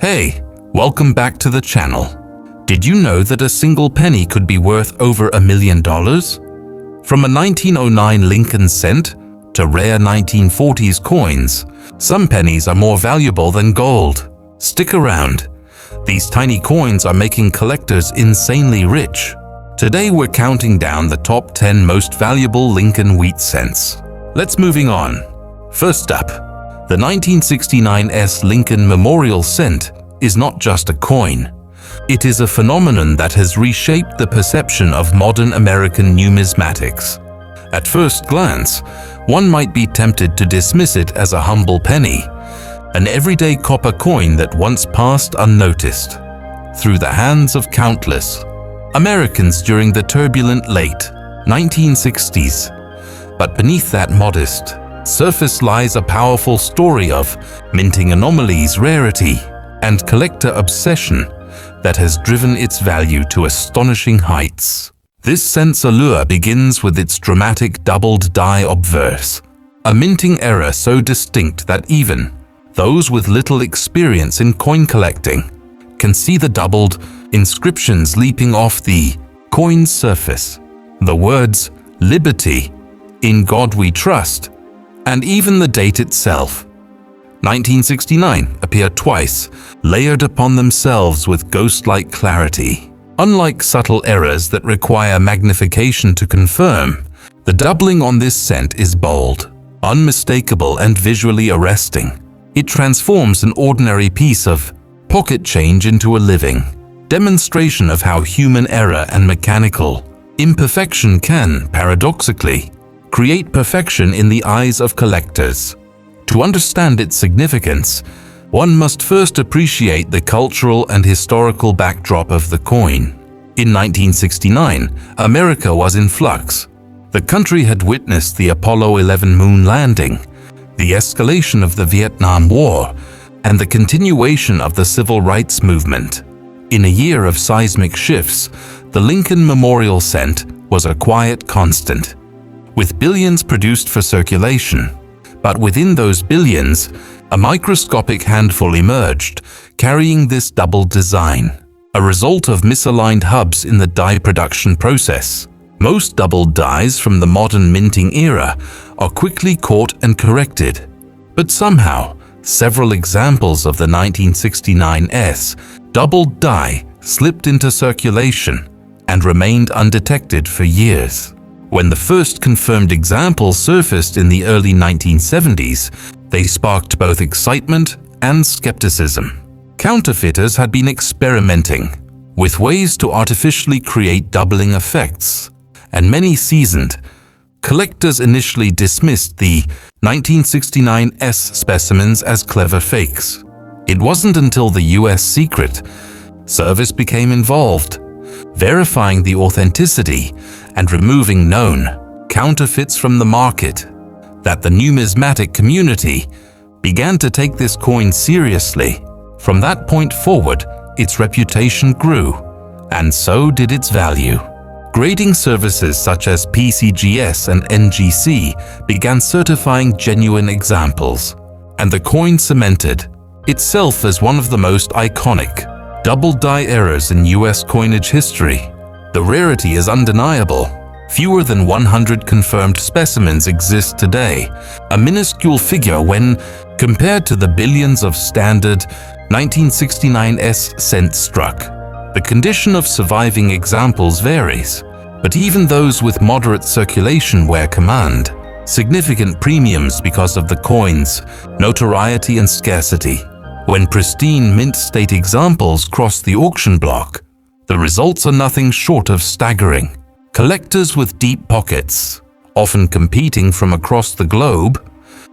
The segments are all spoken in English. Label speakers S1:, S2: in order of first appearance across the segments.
S1: Hey, welcome back to the channel. Did you know that a single penny could be worth over $1 million? From a 1909 Lincoln cent to rare 1940s coins, some pennies are more valuable than gold. Stick around. These tiny coins are making collectors insanely rich. Today we're counting down the top 10 most valuable Lincoln wheat cents. Let's moving on. First up, the 1969 Lincoln Memorial Cent is not just a coin. It is a phenomenon that has reshaped the perception of modern American numismatics. At first glance, one might be tempted to dismiss it as a humble penny, an everyday copper coin that once passed unnoticed through the hands of countless Americans during the turbulent late 1960s. But beneath that modest surface lies a powerful story of minting anomalies, rarity, and collector obsession that has driven its value to astonishing heights. This cent's allure begins with its dramatic doubled die obverse, a minting error so distinct that even those with little experience in coin collecting can see the doubled inscriptions leaping off the coin's surface. The words "Liberty," "In God We Trust," and even the date itself, 1969, appear twice, layered upon themselves with ghost-like clarity. Unlike subtle errors that require magnification to confirm, the doubling on this cent is bold, unmistakable, and visually arresting. It transforms an ordinary piece of pocket change into a living demonstration of how human error and mechanical imperfection can, paradoxically, create perfection in the eyes of collectors. To understand its significance, one must first appreciate the cultural and historical backdrop of the coin. In 1969, America was in flux. The country had witnessed the Apollo 11 moon landing, the escalation of the Vietnam War, and the continuation of the civil rights movement. In a year of seismic shifts, the Lincoln Memorial Cent was a quiet constant, with billions produced for circulation. But within those billions, a microscopic handful emerged, carrying this double design, a result of misaligned hubs in the die production process. Most doubled dies from the modern minting era are quickly caught and corrected, but somehow, several examples of the 1969 doubled die slipped into circulation and remained undetected for years. When the first confirmed examples surfaced in the early 1970s, they sparked both excitement and skepticism. Counterfeiters had been experimenting with ways to artificially create doubling effects, and many seasoned collectors initially dismissed the 1969 specimens as clever fakes. It wasn't until the U.S. Secret Service became involved, verifying the authenticity and removing known counterfeits from the market, that the numismatic community began to take this coin seriously. From that point forward, its reputation grew, and so did its value. Grading services such as PCGS and NGC began certifying genuine examples, and the coin cemented itself as one of the most iconic double die errors in U.S. coinage history. The rarity is undeniable. Fewer than 100 confirmed specimens exist today, a minuscule figure when compared to the billions of standard 1969 cents struck. The condition of surviving examples varies, but even those with moderate circulation command significant premiums because of the coin's notoriety and scarcity. When pristine mint state examples cross the auction block, the results are nothing short of staggering. Collectors with deep pockets, often competing from across the globe,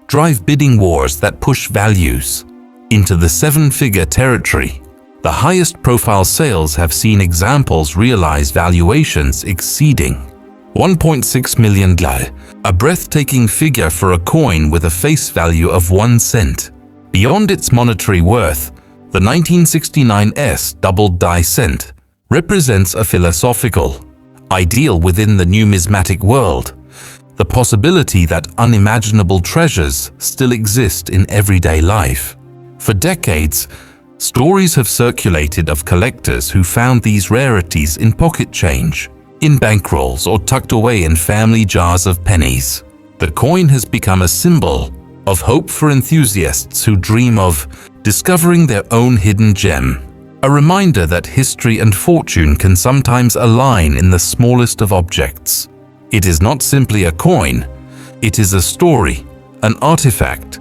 S1: drive bidding wars that push values into the seven-figure territory. The highest profile sales have seen examples realize valuations exceeding $1.6 million, a breathtaking figure for a coin with a face value of 1 cent. Beyond its monetary worth, the 1969 doubled die cent represents a philosophical ideal within the numismatic world, the possibility that unimaginable treasures still exist in everyday life. For decades, Stories have circulated of collectors who found these rarities in pocket change, in bankrolls, or tucked away in family jars of pennies. The coin has become a symbol of hope for enthusiasts who dream of discovering their own hidden gem. A reminder that history and fortune can sometimes align in the smallest of objects. It is not simply a coin, it is a story, an artifact,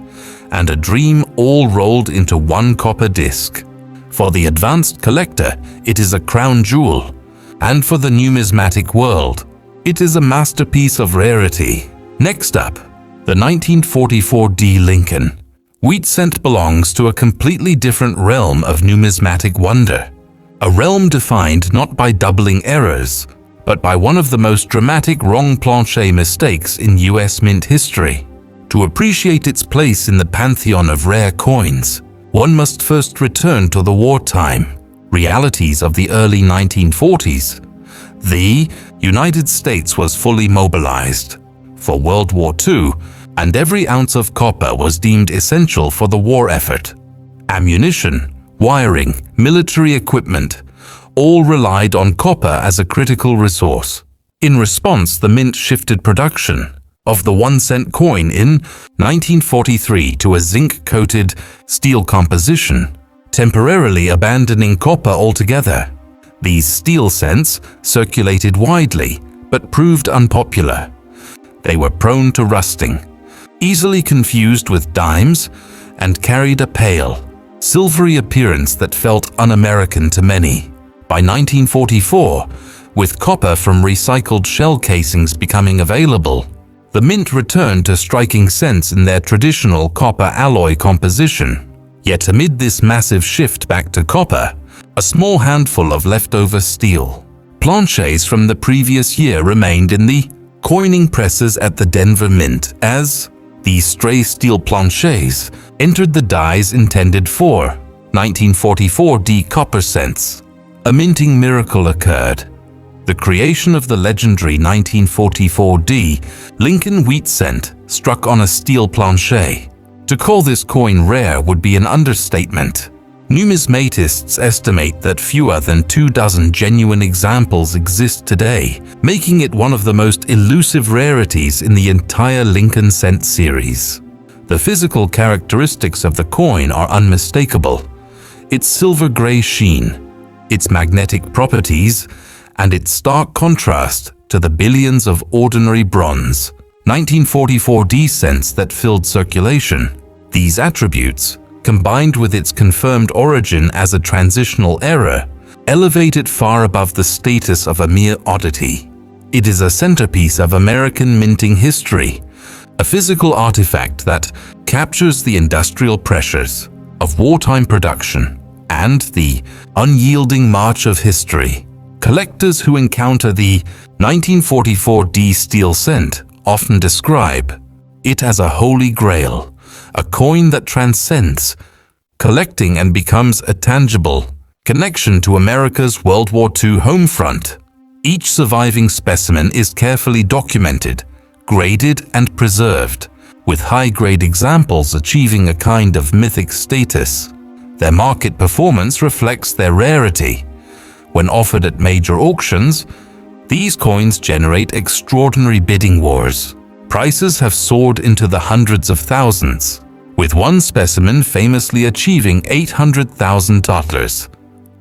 S1: and a dream all rolled into one copper disc. For the advanced collector, it is a crown jewel, and for the numismatic world, it is a masterpiece of rarity. Next up, the 1944 D. Lincoln. Wheat cent belongs to a completely different realm of numismatic wonder. A realm defined not by doubling errors, but by one of the most dramatic wrong planche mistakes in US mint history. To appreciate its place in the pantheon of rare coins, one must first return to the wartime realities of the early 1940s. The United States was fully mobilized for World War II, and every ounce of copper was deemed essential for the war effort. Ammunition, wiring, military equipment, all relied on copper as a critical resource. In response, the mint shifted production of the 1-cent coin in 1943 to a zinc-coated steel composition, temporarily abandoning copper altogether. These steel cents circulated widely, but proved unpopular. They were prone to rusting, easily confused with dimes, and carried a pale, silvery appearance that felt un-American to many. By 1944, with copper from recycled shell casings becoming available, the mint returned to striking cents in their traditional copper alloy composition. Yet amid this massive shift back to copper, a small handful of leftover steel planches from the previous year remained in the coining presses at the Denver Mint as these stray steel planches entered the dies intended for 1944 D copper cents. A minting miracle occurred. The creation of the legendary 1944 D Lincoln wheat cent struck on a steel planche. To call this coin rare would be an understatement. Numismatists estimate that fewer than 24 genuine examples exist today, making it one of the most elusive rarities in the entire Lincoln cent series. The physical characteristics of the coin are unmistakable. Its silver-gray sheen, its magnetic properties, and its stark contrast to the billions of ordinary bronze 1944 D cents that filled circulation. These attributes, combined with its confirmed origin as a transitional error, elevate it far above the status of a mere oddity. It is a centerpiece of American minting history, a physical artifact that captures the industrial pressures of wartime production and the unyielding march of history. Collectors who encounter the 1944 D steel cent often describe it as a holy grail, a coin that transcends collecting and becomes a tangible connection to America's World War II home front. Each surviving specimen is carefully documented, graded, and preserved, with high-grade examples achieving a kind of mythic status. Their market performance reflects their rarity. When offered at major auctions, these coins generate extraordinary bidding wars. Prices have soared into the hundreds of thousands, with one specimen famously achieving $800,000,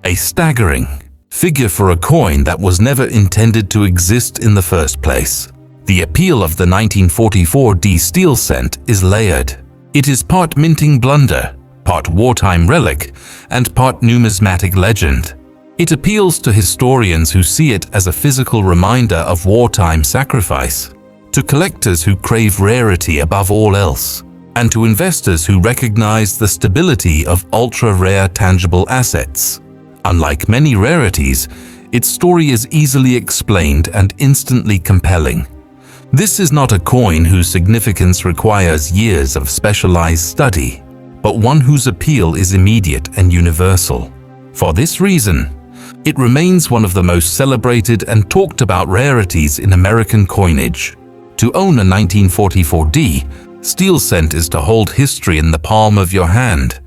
S1: a staggering figure for a coin that was never intended to exist in the first place. The appeal of the 1944 D steel cent is layered. It is part minting blunder, part wartime relic, and part numismatic legend. It appeals to historians who see it as a physical reminder of wartime sacrifice, to collectors who crave rarity above all else, and to investors who recognize the stability of ultra-rare tangible assets. Unlike many rarities, its story is easily explained and instantly compelling. This is not a coin whose significance requires years of specialized study, but one whose appeal is immediate and universal. For this reason, it remains one of the most celebrated and talked about rarities in American coinage. To own a 1944 D steel cent is to hold history in the palm of your hand,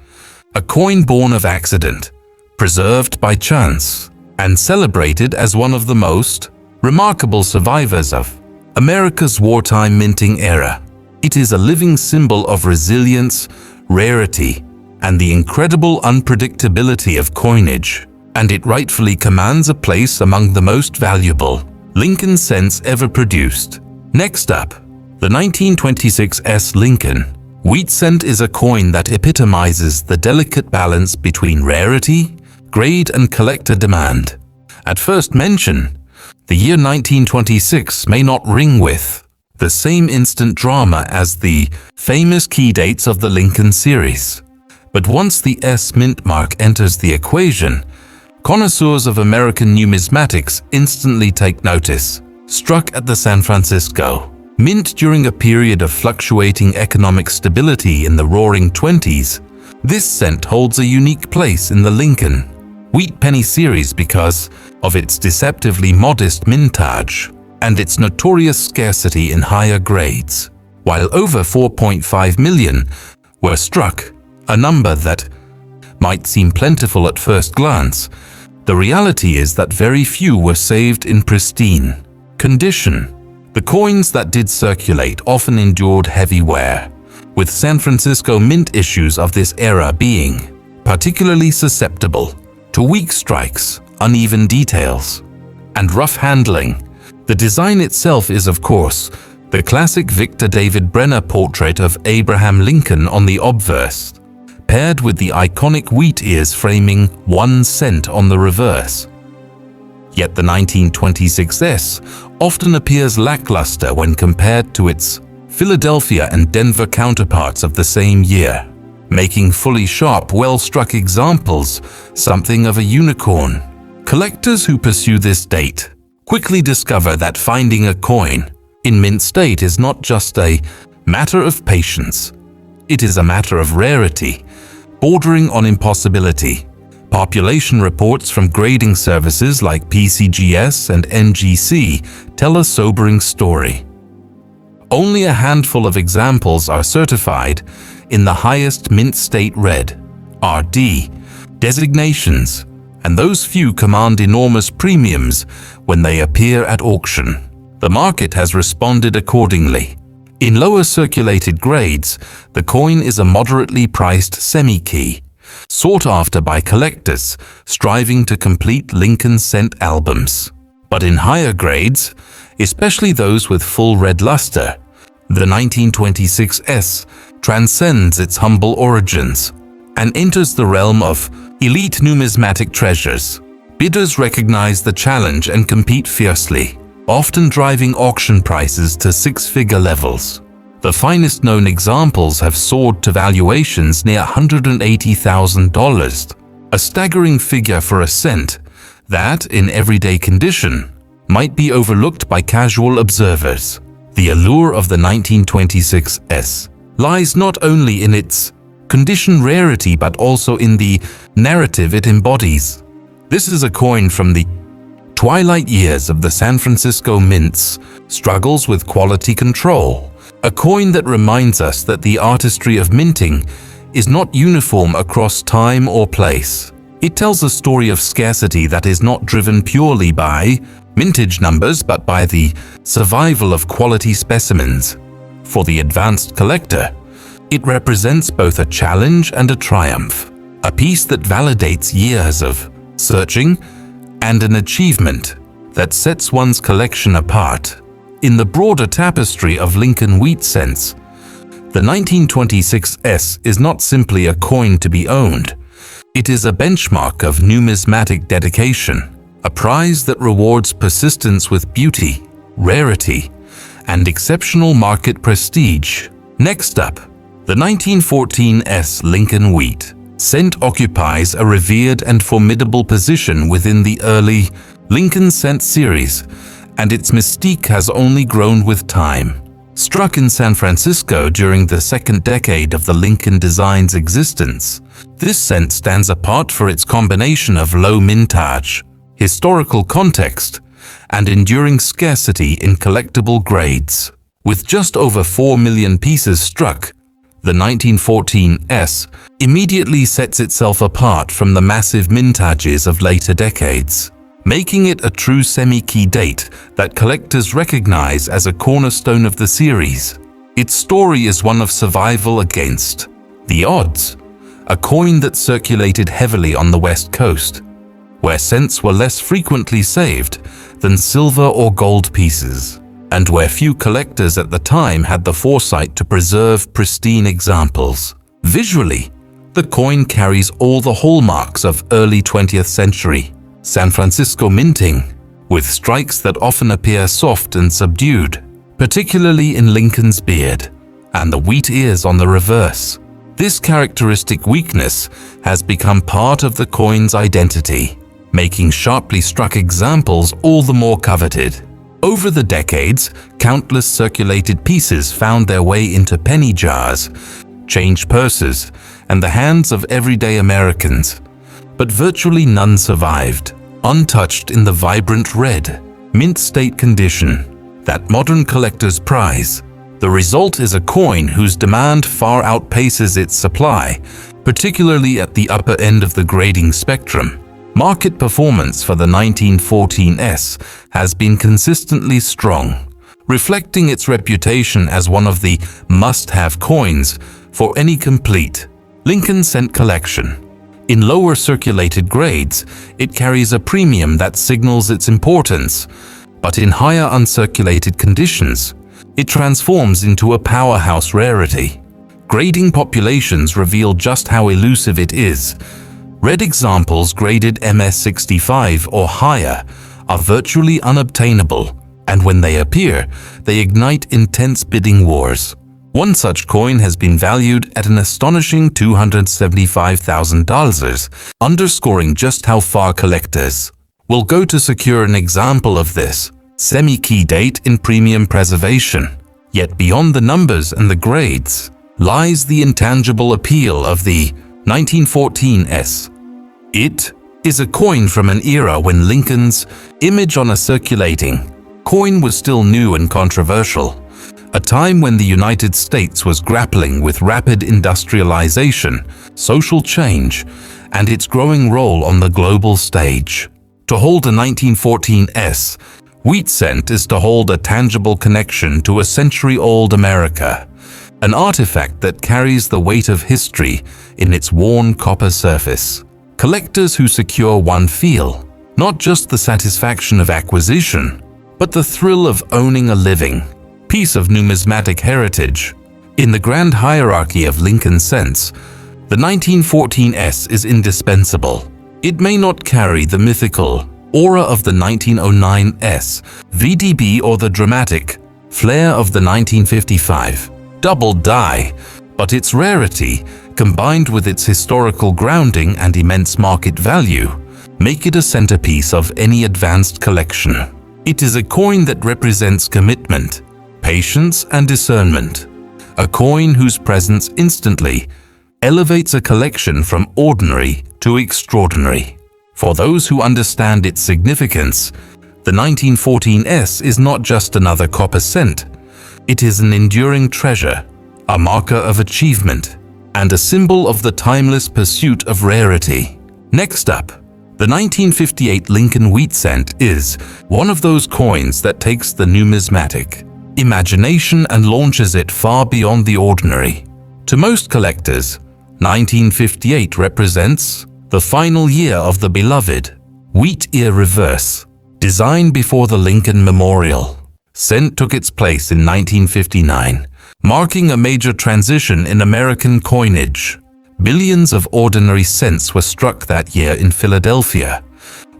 S1: a coin born of accident, preserved by chance, and celebrated as one of the most remarkable survivors of America's wartime minting era. It is a living symbol of resilience, rarity, and the incredible unpredictability of coinage, and it rightfully commands a place among the most valuable Lincoln cents ever produced. Next up, the 1926 S. Lincoln Wheat Cent is a coin that epitomizes the delicate balance between rarity, grade, and collector demand. At first mention, the year 1926 may not ring with the same instant drama as the famous key dates of the Lincoln series. But once the S mint mark enters the equation, connoisseurs of American numismatics instantly take notice. Struck at the San Francisco Mint during a period of fluctuating economic stability in the Roaring '20s, this cent holds a unique place in the Lincoln Wheat Penny series because of its deceptively modest mintage and its notorious scarcity in higher grades. While over 4.5 million were struck, a number that might seem plentiful at first glance, the reality is that very few were saved in pristine condition. The coins that did circulate often endured heavy wear, with San Francisco Mint issues of this era being particularly susceptible to weak strikes, uneven details, and rough handling. The design itself is, of course, the classic Victor David Brenner portrait of Abraham Lincoln on the obverse, paired with the iconic wheat ears framing 1 cent on the reverse. Yet the 1926 S often appears lackluster when compared to its Philadelphia and Denver counterparts of the same year, making fully sharp, well-struck examples something of a unicorn. Collectors who pursue this date quickly discover that finding a coin in mint state is not just a matter of patience. It is a matter of rarity, bordering on impossibility. Population reports from grading services like PCGS and NGC tell a sobering story. Only a handful of examples are certified in the highest mint state red, RD, designations, and those few command enormous premiums when they appear at auction. The market has responded accordingly. In lower circulated grades, the coin is a moderately priced semi-key, sought after by collectors striving to complete Lincoln cent albums. But in higher grades, especially those with full red luster, the 1926 S transcends its humble origins and enters the realm of elite numismatic treasures. Bidders recognize the challenge and compete fiercely, often driving auction prices to six-figure levels. The finest known examples have soared to valuations near $180,000, a staggering figure for a cent that, in everyday condition, might be overlooked by casual observers. The allure of the 1926 S lies not only in its condition rarity but also in the narrative it embodies. This is a coin from the twilight years of the San Francisco Mint's struggles with quality control. A coin that reminds us that the artistry of minting is not uniform across time or place. It tells a story of scarcity that is not driven purely by mintage numbers but by the survival of quality specimens. For the advanced collector, it represents both a challenge and a triumph, a piece that validates years of searching and an achievement that sets one's collection apart. In the broader tapestry of Lincoln wheat cents, the 1926 S is not simply a coin to be owned. It is a benchmark of numismatic dedication, a prize that rewards persistence with beauty, rarity, and exceptional market prestige. Next up, the 1914 S Lincoln wheat cent occupies a revered and formidable position within the early Lincoln cent series, and its mystique has only grown with time. Struck in San Francisco during the second decade of the Lincoln design's existence, this cent stands apart for its combination of low mintage, historical context, and enduring scarcity in collectible grades. With just over 4 million pieces struck, the 1914s, immediately sets itself apart from the massive mintages of later decades, making it a true semi-key date that collectors recognize as a cornerstone of the series. Its story is one of survival against the odds, a coin that circulated heavily on the West Coast, where cents were less frequently saved than silver or gold pieces, and where few collectors at the time had the foresight to preserve pristine examples. Visually, the coin carries all the hallmarks of early 20th century San Francisco minting, with strikes that often appear soft and subdued, particularly in Lincoln's beard, and the wheat ears on the reverse. This characteristic weakness has become part of the coin's identity, making sharply struck examples all the more coveted. Over the decades, countless circulated pieces found their way into penny jars, change purses, and the hands of everyday Americans, but virtually none survived, untouched in the vibrant red, mint state condition that modern collectors prize. The result is a coin whose demand far outpaces its supply, particularly at the upper end of the grading spectrum. Market performance for the 1914s has been consistently strong, reflecting its reputation as one of the must-have coins for any complete Lincoln cent collection. In lower circulated grades, it carries a premium that signals its importance, but in higher uncirculated conditions, it transforms into a powerhouse rarity. Grading populations reveal just how elusive it is. Red examples graded MS65 or higher are virtually unobtainable, and when they appear, they ignite intense bidding wars. One such coin has been valued at an astonishing $275,000, underscoring just how far collectors will go to secure an example of this semi-key date in premium preservation. Yet beyond the numbers and the grades lies the intangible appeal of the 1914s. It is a coin from an era when Lincoln's image on a circulating coin was still new and controversial, a time when the United States was grappling with rapid industrialization, social change, and its growing role on the global stage. To hold a 1914s wheat cent is to hold a tangible connection to a century-old America, an artifact that carries the weight of history in its worn copper surface. Collectors who secure one feel not just the satisfaction of acquisition, but the thrill of owning a living piece of numismatic heritage. In the grand hierarchy of Lincoln cents, the 1914s is indispensable. It may not carry the mythical aura of the 1909s VDB or the dramatic flair of the 1955 double die, but its rarity, combined with its historical grounding and immense market value, make it a centerpiece of any advanced collection. It is a coin that represents commitment, patience, and discernment. A coin whose presence instantly elevates a collection from ordinary to extraordinary. For those who understand its significance, the 1914s is not just another copper cent. It is an enduring treasure, a marker of achievement, and a symbol of the timeless pursuit of rarity. Next up, the 1958 Lincoln wheat cent is one of those coins that takes the numismatic imagination and launches it far beyond the ordinary. To most collectors, 1958 represents the final year of the beloved wheat ear reverse, designed before the Lincoln Memorial cent took its place in 1959, marking a major transition in American coinage. Billions of ordinary cents were struck that year in Philadelphia,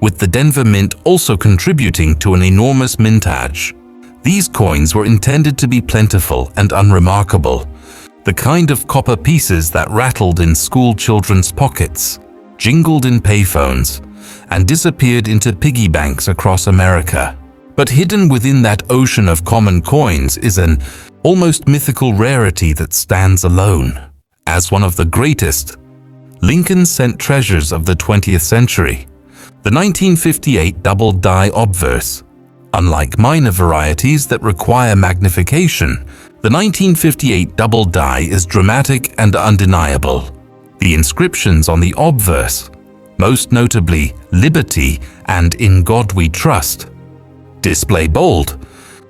S1: with the Denver Mint also contributing to an enormous mintage. These coins were intended to be plentiful and unremarkable, the kind of copper pieces that rattled in school children's pockets, jingled in payphones, and disappeared into piggy banks across America. But hidden within that ocean of common coins is an almost mythical rarity that stands alone as one of the greatest Lincoln cent treasures of the 20th century. The 1958 double die obverse. Unlike minor varieties that require magnification, The 1958 double die is dramatic and undeniable. The inscriptions on the obverse, most notably Liberty and In God We Trust, display bold,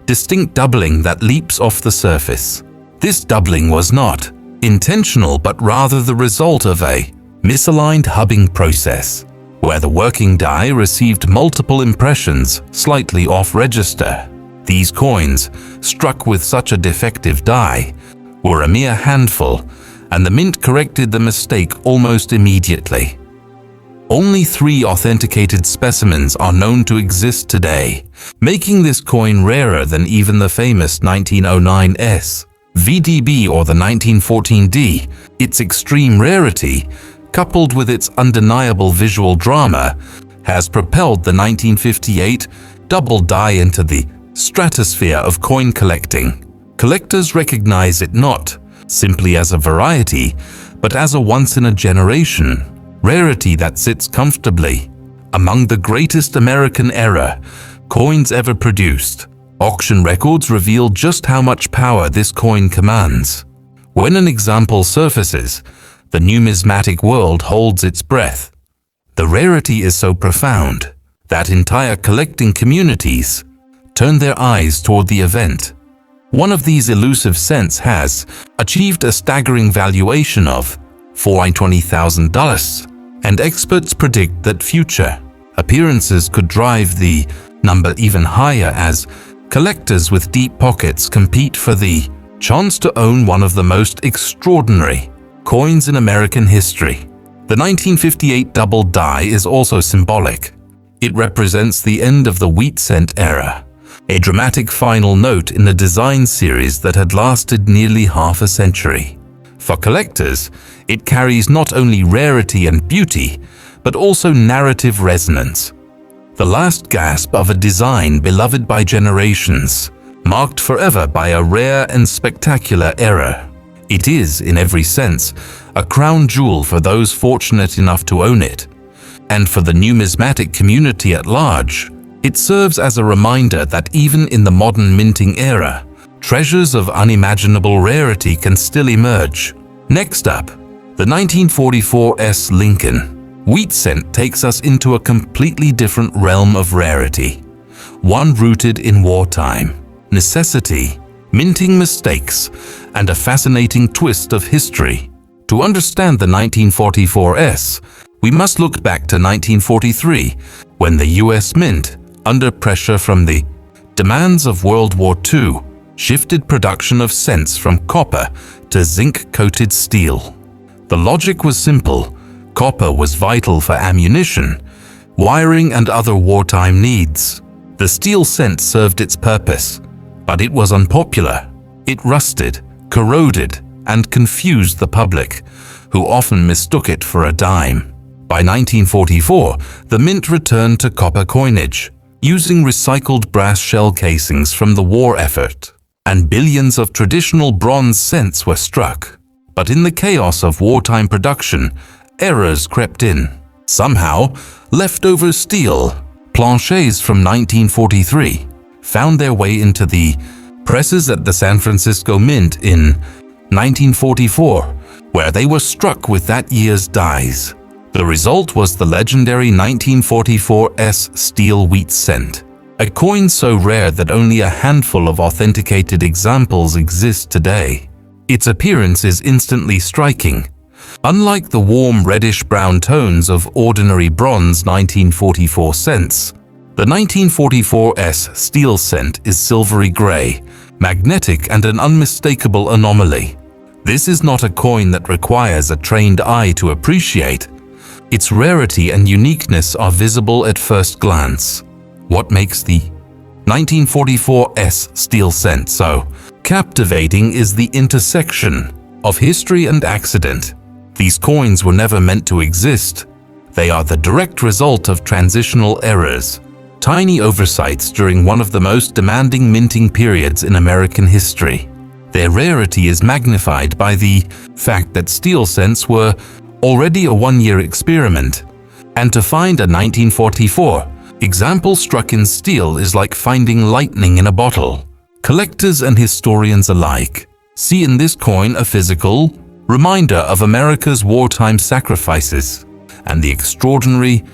S1: distinct doubling that leaps off the surface. This doubling was not intentional but rather the result of a misaligned hubbing process, where the working die received multiple impressions slightly off register. These coins, struck with such a defective die, were a mere handful, and the mint corrected the mistake almost immediately. Only 3 authenticated specimens are known to exist today, making this coin rarer than even the famous 1909 VDB or the 1914D. Its extreme rarity, coupled with its undeniable visual drama, has propelled the 1958 double die into the stratosphere of coin collecting. Collectors recognize it not simply as a variety, but as a once-in-a-generation rarity that sits comfortably among the greatest American era coins ever produced. Auction records reveal just how much power this coin commands. When an example surfaces, the numismatic world holds its breath. The rarity is so profound that entire collecting communities turn their eyes toward the event. One of these elusive cents has achieved a staggering valuation of $420,000, and experts predict that future appearances could drive the number even higher as collectors with deep pockets compete for the chance to own one of the most extraordinary coins in American history. The 1958 double die is also symbolic. It represents the end of the wheat cent era, a dramatic final note in a design series that had lasted nearly half a century. For collectors, it carries not only rarity and beauty, but also narrative resonance. The last gasp of a design beloved by generations, marked forever by a rare and spectacular era. It is, in every sense, a crown jewel for those fortunate enough to own it. And for the numismatic community at large, it serves as a reminder that even in the modern minting era, treasures of unimaginable rarity can still emerge. Next up, the 1944 Lincoln wheat cent takes us into a completely different realm of rarity, one rooted in wartime, necessity, minting mistakes, and a fascinating twist of history. To understand the 1944 we must look back to 1943, when the US Mint, under pressure from the demands of World War II, shifted production of cents from copper to zinc-coated steel. The logic was simple. Copper was vital for ammunition, wiring, and other wartime needs. The steel cent served its purpose, but it was unpopular. It rusted, corroded, and confused the public, who often mistook it for a dime. By 1944, the mint returned to copper coinage, using recycled brass shell casings from the war effort, and billions of traditional bronze cents were struck. But in the chaos of wartime production, errors crept in. Somehow, leftover steel, planchets from 1943, found their way into the presses at the San Francisco Mint in 1944, where they were struck with that year's dies. The result was the legendary 1944 steel wheat cent, a coin so rare that only a handful of authenticated examples exist today. Its appearance is instantly striking. Unlike the warm reddish-brown tones of ordinary bronze 1944 cents, the 1944 steel cent is silvery gray, magnetic, and an unmistakable anomaly. This is not a coin that requires a trained eye to appreciate. Its rarity and uniqueness are visible at first glance. What makes the 1944 steel cent so captivating is the intersection of history and accident. These coins were never meant to exist. They are the direct result of transitional errors, tiny oversights during one of the most demanding minting periods in American history. Their rarity is magnified by the fact that steel cents were already a one-year experiment, and to find a 1944 example struck in steel is like finding lightning in a bottle. Collectors and historians alike see in this coin a physical reminder of America's wartime sacrifices and the extraordinary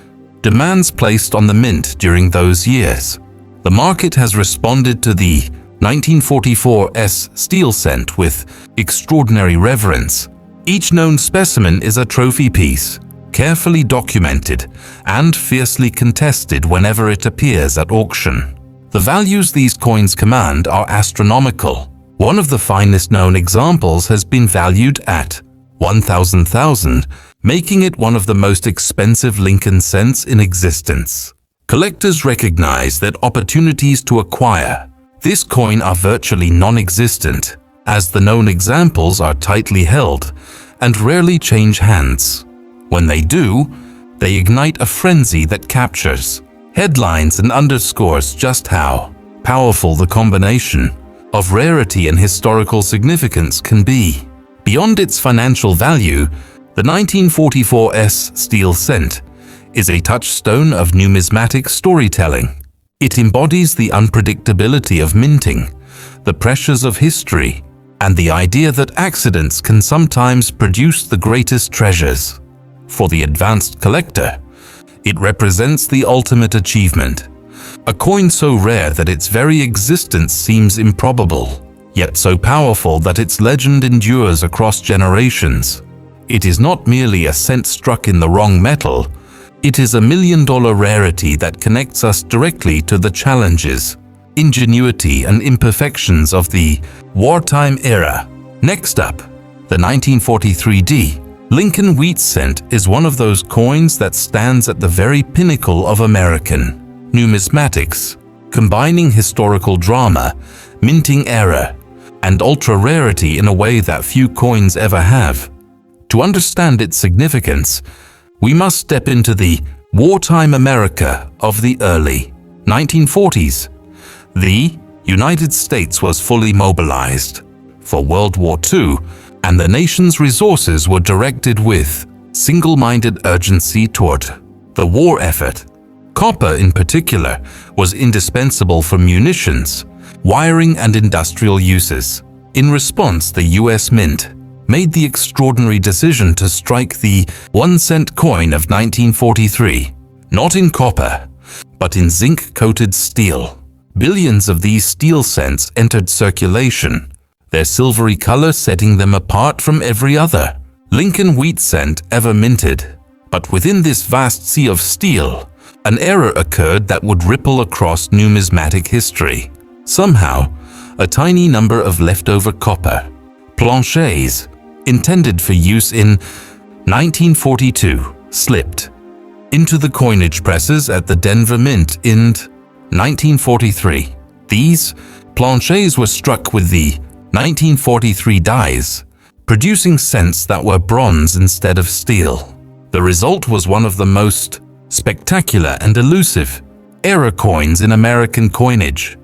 S1: demands placed on the mint during those years. The market has responded to the 1944's steel cent with extraordinary reverence. Each known specimen is a trophy piece, carefully documented and fiercely contested whenever it appears at auction. The values these coins command are astronomical. One of the finest known examples has been valued at $1,000, making it one of the most expensive Lincoln cents in existence. Collectors recognize that opportunities to acquire this coin are virtually non-existent, as the known examples are tightly held and rarely change hands. When they do, they ignite a frenzy that captures headlines and underscores just how powerful the combination of rarity and historical significance can be. Beyond its financial value, the 1944's steel cent is a touchstone of numismatic storytelling. It embodies the unpredictability of minting, the pressures of history, and the idea that accidents can sometimes produce the greatest treasures. For the advanced collector, it represents the ultimate achievement, a coin so rare that its very existence seems improbable, yet so powerful that its legend endures across generations. It is not merely a cent struck in the wrong metal, it is a $1,000,000 rarity that connects us directly to the challenges, ingenuity, and imperfections of the wartime era. Next up, the 1943 Lincoln wheat cent is one of those coins that stands at the very pinnacle of American numismatics, combining historical drama, minting error, and ultra-rarity in a way that few coins ever have. To understand its significance, we must step into the wartime America of the early 1940s. The United States was fully mobilized for World War II, and the nation's resources were directed with single-minded urgency toward the war effort. Copper, in particular, was indispensable for munitions, wiring, and industrial uses. In response, the U.S. Mint made the extraordinary decision to strike the 1-cent coin of 1943, not in copper, but in zinc-coated steel. Billions of these steel cents entered circulation, their silvery color setting them apart from every other Lincoln wheat cent ever minted. But within this vast sea of steel, an error occurred that would ripple across numismatic history. Somehow, a tiny number of leftover copper planchets, intended for use in 1942, slipped into the coinage presses at the Denver Mint in 1943. These planchets were struck with the 1943 dies, producing cents that were bronze instead of steel. The result was one of the most spectacular and elusive error coins in American coinage,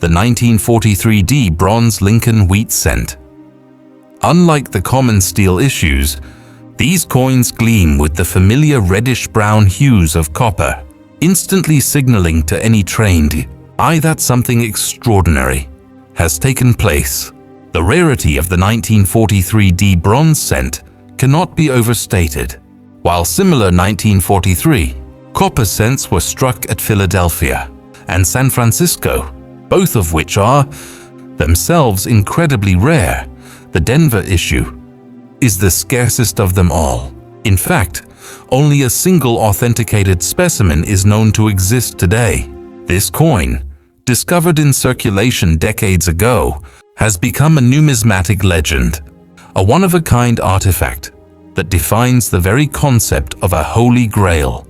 S1: the 1943 bronze Lincoln wheat cent. Unlike the common steel issues, these coins gleam with the familiar reddish-brown hues of copper, instantly signaling to any trained eye that something extraordinary has taken place. The rarity of the 1943 bronze cent cannot be overstated. While similar 1943 copper cents were struck at Philadelphia and San Francisco, both of which are themselves incredibly rare, the Denver issue is the scarcest of them all. In fact, only a single authenticated specimen is known to exist today. This coin, discovered in circulation decades ago, has become a numismatic legend, a one-of-a-kind artifact that defines the very concept of a holy grail,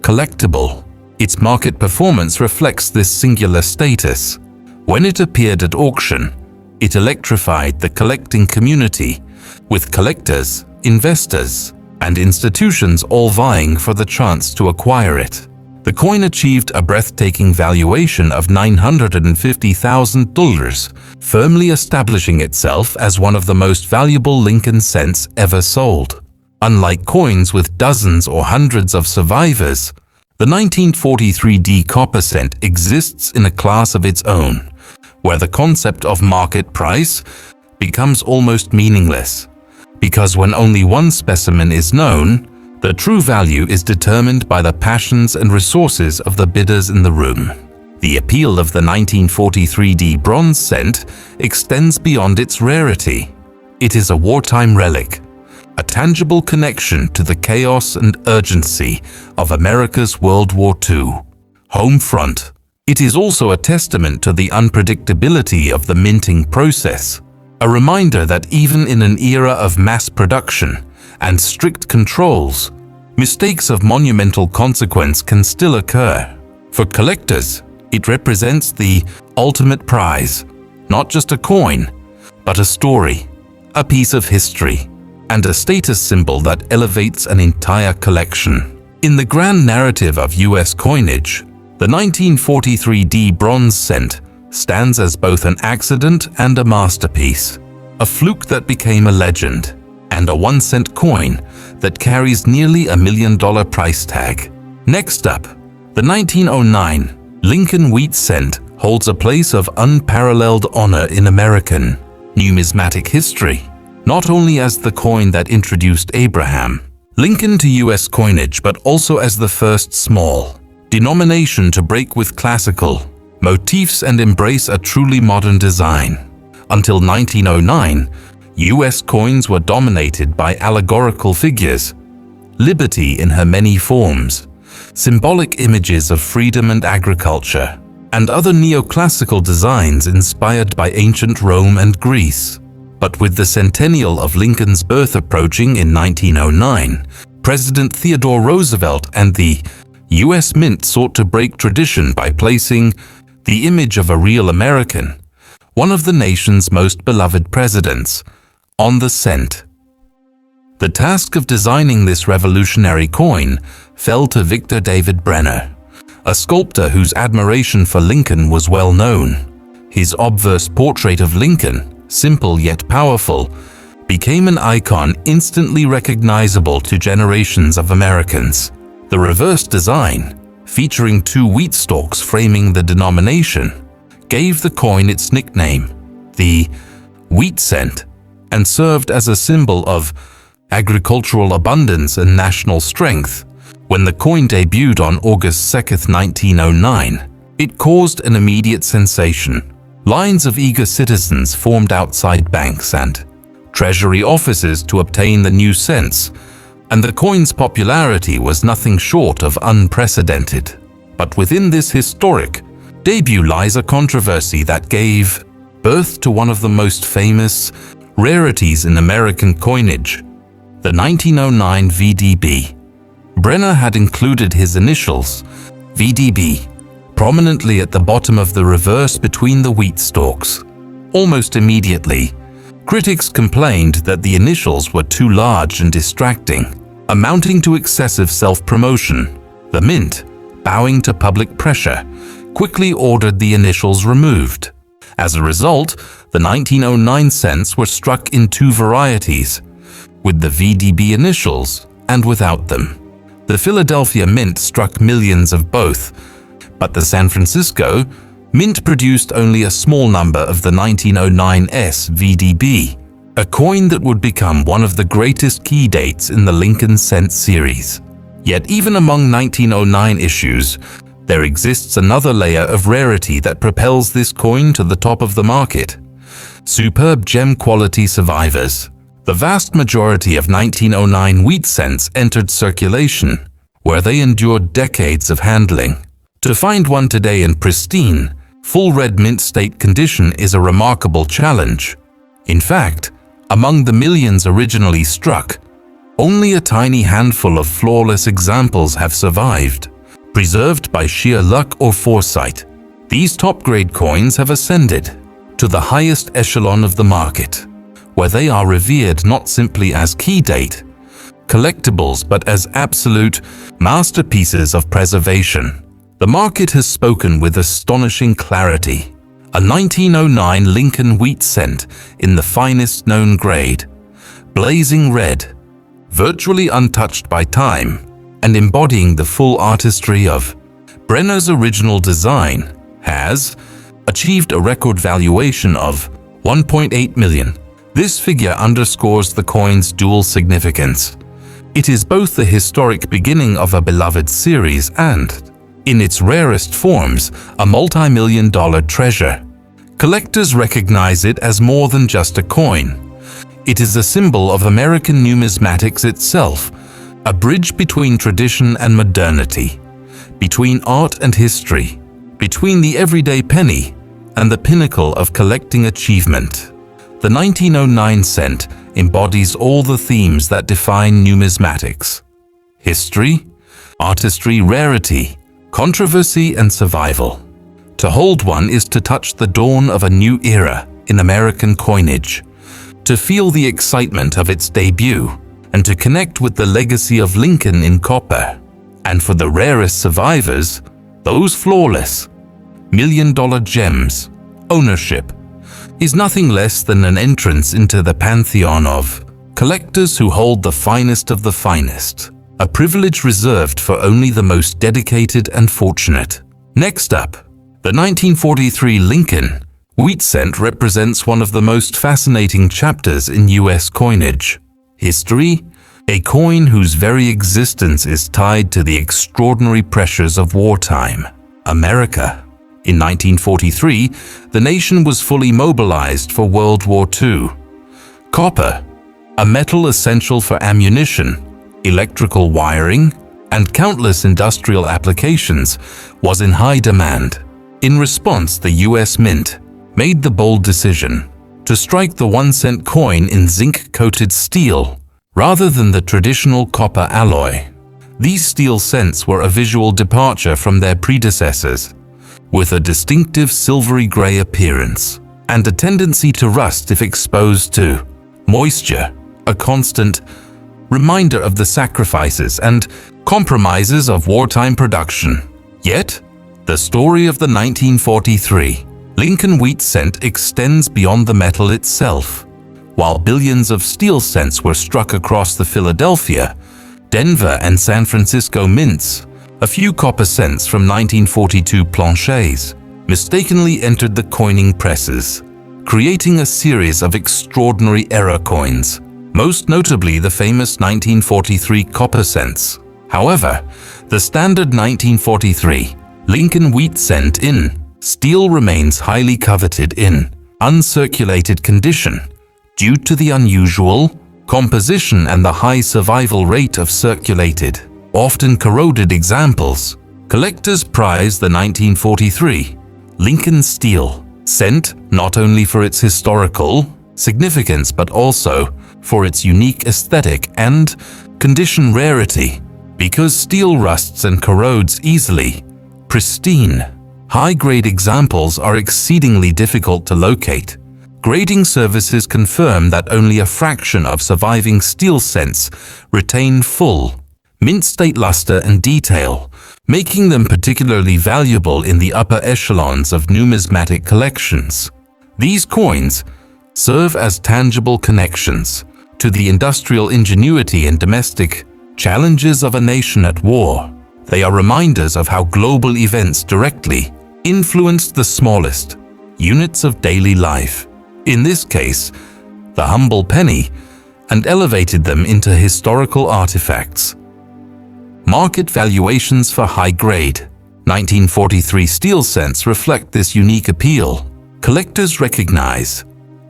S1: collectible. Its market performance reflects this singular status. When it appeared at auction, it electrified the collecting community, with collectors, investors, and institutions all vying for the chance to acquire it. The coin achieved a breathtaking valuation of $950,000, firmly establishing itself as one of the most valuable Lincoln cents ever sold. Unlike coins with dozens or hundreds of survivors, the 1943 copper cent exists in a class of its own, where the concept of market price becomes almost meaningless, because when only one specimen is known, the true value is determined by the passions and resources of the bidders in the room. The appeal of the 1943D bronze cent extends beyond its rarity. It is a wartime relic, a tangible connection to the chaos and urgency of America's World War II home front. It is also a testament to the unpredictability of the minting process, a reminder that even in an era of mass production and strict controls, mistakes of monumental consequence can still occur. For collectors, it represents the ultimate prize, not just a coin, but a story, a piece of history, and a status symbol that elevates an entire collection. In the grand narrative of US coinage, the 1943D bronze cent stands as both an accident and a masterpiece, a fluke that became a legend, and a 1-cent coin that carries nearly $1 million price tag. Next up, the 1909 Lincoln wheat cent holds a place of unparalleled honor in American numismatic history, not only as the coin that introduced Abraham Lincoln to US coinage, but also as the first small denomination to break with classical motifs and embrace a truly modern design. Until 1909, US coins were dominated by allegorical figures, liberty in her many forms, symbolic images of freedom and agriculture, and other neoclassical designs inspired by ancient Rome and Greece. But with the centennial of Lincoln's birth approaching in 1909, President Theodore Roosevelt and the US Mint sought to break tradition by placing the image of a real American, one of the nation's most beloved presidents, on the cent. The task of designing this revolutionary coin fell to Victor David Brenner, a sculptor whose admiration for Lincoln was well known. His obverse portrait of Lincoln, simple yet powerful, became an icon instantly recognizable to generations of Americans. The reverse design, featuring 2 wheat stalks framing the denomination, gave the coin its nickname, the wheat cent, and served as a symbol of agricultural abundance and national strength. When the coin debuted on August 2, 1909, it caused an immediate sensation. Lines of eager citizens formed outside banks and treasury offices to obtain the new cents, and the coin's popularity was nothing short of unprecedented. But within this historic debut lies a controversy that gave birth to one of the most famous rarities in American coinage, the 1909 VDB. Brenner had included his initials, VDB, prominently at the bottom of the reverse between the wheat stalks. Almost immediately, critics complained that the initials were too large and distracting, amounting to excessive self-promotion. The Mint, bowing to public pressure, quickly ordered the initials removed. As a result, the 1909 cents were struck in 2 varieties, with the VDB initials and without them. The Philadelphia Mint struck millions of both, but the San Francisco Mint produced only a small number of the 1909S VDB, a coin that would become one of the greatest key dates in the Lincoln cent series. Yet even among 1909 issues, there exists another layer of rarity that propels this coin to the top of the market: superb gem quality survivors. The vast majority of 1909 wheat cents entered circulation, where they endured decades of handling. To find one today in pristine, full red mint state condition is a remarkable challenge. In fact, among the millions originally struck, only a tiny handful of flawless examples have survived, preserved by sheer luck or foresight. These top-grade coins have ascended to the highest echelon of the market, where they are revered not simply as key date collectibles but as absolute masterpieces of preservation. The market has spoken with astonishing clarity. A 1909 Lincoln wheat cent in the finest known grade, blazing red, virtually untouched by time, and embodying the full artistry of Brenner's original design, has, achieved a record valuation of $1.8 million. This figure underscores the coin's dual significance. It is both the historic beginning of a beloved series and, in its rarest forms, a multi-million-dollar treasure. Collectors recognize it as more than just a coin. It is a symbol of American numismatics itself, a bridge between tradition and modernity, between art and history, between the everyday penny and the pinnacle of collecting achievement. The 1909 cent embodies all the themes that define numismatics: history, artistry, rarity, controversy, and survival. To hold one is to touch the dawn of a new era in American coinage, to feel the excitement of its debut, and to connect with the legacy of Lincoln in copper. And for the rarest survivors, those flawless, million-dollar gems, ownership is nothing less than an entrance into the pantheon of collectors who hold the finest of the finest, a privilege reserved for only the most dedicated and fortunate. Next up, the 1943 Lincoln wheat cent represents one of the most fascinating chapters in U.S. coinage. History, a coin whose very existence is tied to the extraordinary pressures of wartime. America. In 1943, the nation was fully mobilized for World War II. Copper, a metal essential for ammunition, electrical wiring, and countless industrial applications, was in high demand. In response, the U.S. Mint made the bold decision to strike the 1-cent coin in zinc-coated steel rather than the traditional copper alloy. These steel cents were a visual departure from their predecessors, with a distinctive silvery gray appearance and a tendency to rust if exposed to moisture, a constant reminder of the sacrifices and compromises of wartime production. Yet, the story of the 1943 Lincoln wheat cent extends beyond the metal itself. While billions of steel cents were struck across the Philadelphia, Denver, and San Francisco mints, a few copper cents from 1942 planchets mistakenly entered the coining presses, creating a series of extraordinary error coins, most notably the famous 1943 copper cents. However, the standard 1943 Lincoln wheat cent in steel remains highly coveted in uncirculated condition due to the unusual composition and the high survival rate of circulated, often corroded examples. Collectors prize the 1943 Lincoln steel cent not only for its historical significance but also for its unique aesthetic and condition rarity. Because steel rusts and corrodes easily, pristine, high-grade examples are exceedingly difficult to locate. Grading services confirm that only a fraction of surviving steel cents retain full, mint-state luster and detail, making them particularly valuable in the upper echelons of numismatic collections. These coins serve as tangible connections to the industrial ingenuity and domestic challenges of a nation at war. They are reminders of how global events directly influenced the smallest units of daily life, in this case, the humble penny, and elevated them into historical artifacts. Market valuations for high-grade 1943 steel cents reflect this unique appeal. Collectors recognize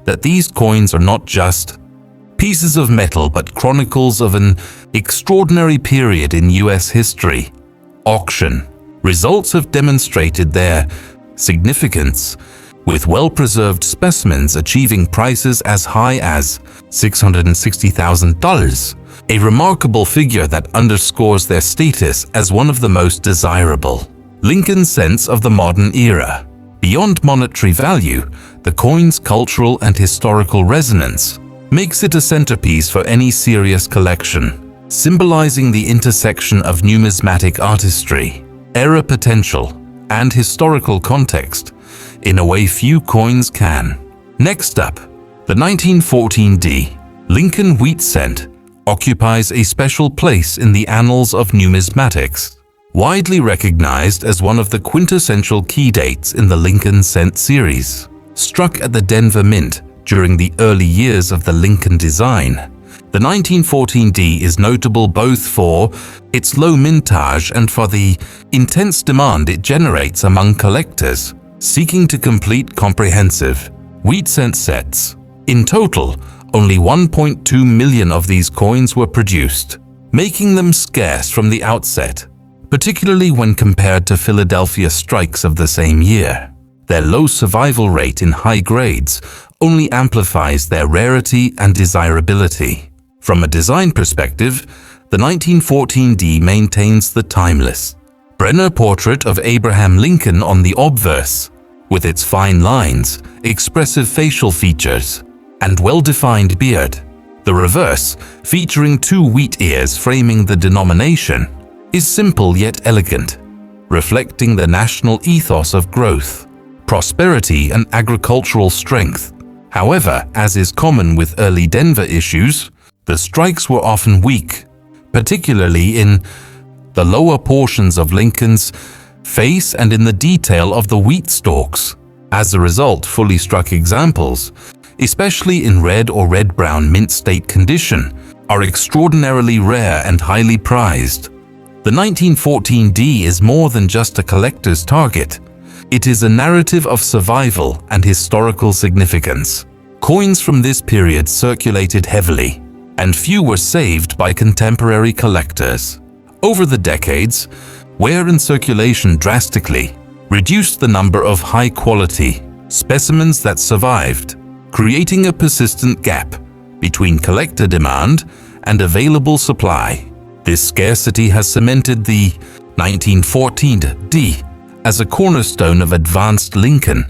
S1: that these coins are not just pieces of metal but chronicles of an extraordinary period in U.S. history. Auction results have demonstrated their significance, with well-preserved specimens achieving prices as high as $660,000, a remarkable figure that underscores their status as one of the most desirable Lincoln cents of the modern era. Beyond monetary value, the coin's cultural and historical resonance makes it a centerpiece for any serious collection, symbolizing the intersection of numismatic artistry, era potential, and historical context in a way few coins can. Next up, the 1914 D Lincoln wheat cent occupies a special place in the annals of numismatics. widely recognized as one of the quintessential key dates in the Lincoln cent series. Struck at the Denver Mint during the early years of the Lincoln design, the 1914D is notable both for its low mintage and for the intense demand it generates among collectors seeking to complete comprehensive wheat cent sets. In total, only 1.2 million of these coins were produced, making them scarce from the outset, particularly when compared to Philadelphia strikes of the same year. Their low survival rate in high grades only amplifies their rarity and desirability. From a design perspective, the 1914D maintains the timeless Brenner portrait of Abraham Lincoln on the obverse, with its fine lines, expressive facial features, and well-defined beard. The reverse, featuring two wheat ears framing the denomination, is simple yet elegant, reflecting the national ethos of growth, prosperity, and agricultural strength. However, as is common with early Denver issues, the strikes were often weak, particularly in the lower portions of Lincoln's face and in the detail of the wheat stalks. As a result, fully struck examples, especially in red or red-brown mint state condition, are extraordinarily rare and highly prized. The 1914D is more than just a collector's target. It is a narrative of survival and historical significance. Coins from this period circulated heavily, and few were saved by contemporary collectors. Over the decades, wear and circulation drastically reduced the number of high-quality specimens that survived, creating a persistent gap between collector demand and available supply. This scarcity has cemented the 1914D as a cornerstone of advanced Lincoln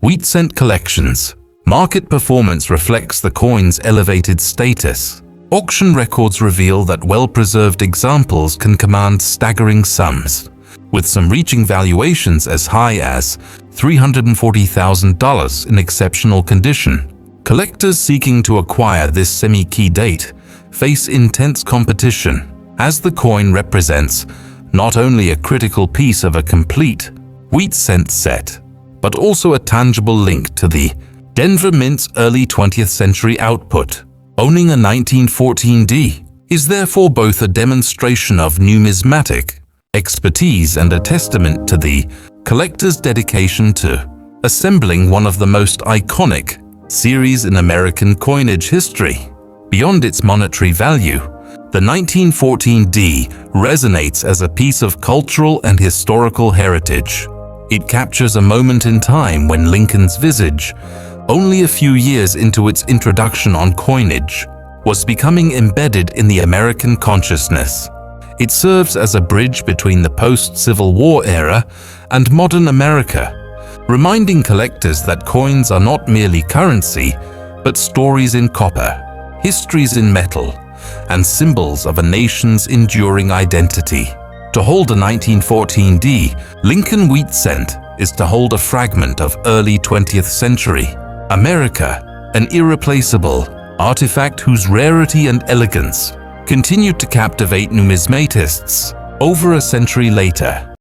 S1: wheat cent collections. Market performance reflects the coin's elevated status. Auction records reveal that well-preserved examples can command staggering sums, with some reaching valuations as high as $340,000 in exceptional condition. Collectors seeking to acquire this semi-key date face intense competition, as the coin represents not only a critical piece of a complete wheat cent set, but also a tangible link to the Denver Mint's early 20th century output. Owning a 1914D is therefore both a demonstration of numismatic expertise and a testament to the collector's dedication to assembling one of the most iconic series in American coinage history. Beyond its monetary value, the 1914D resonates as a piece of cultural and historical heritage. It captures a moment in time when Lincoln's visage, only a few years into its introduction on coinage, was becoming embedded in the American consciousness. It serves as a bridge between the post-Civil War era and modern America, reminding collectors that coins are not merely currency, but stories in copper, histories in metal, and symbols of a nation's enduring identity. To hold a 1914D Lincoln wheat cent is to hold a fragment of early 20th century America, an irreplaceable artifact whose rarity and elegance continued to captivate numismatists over a century later.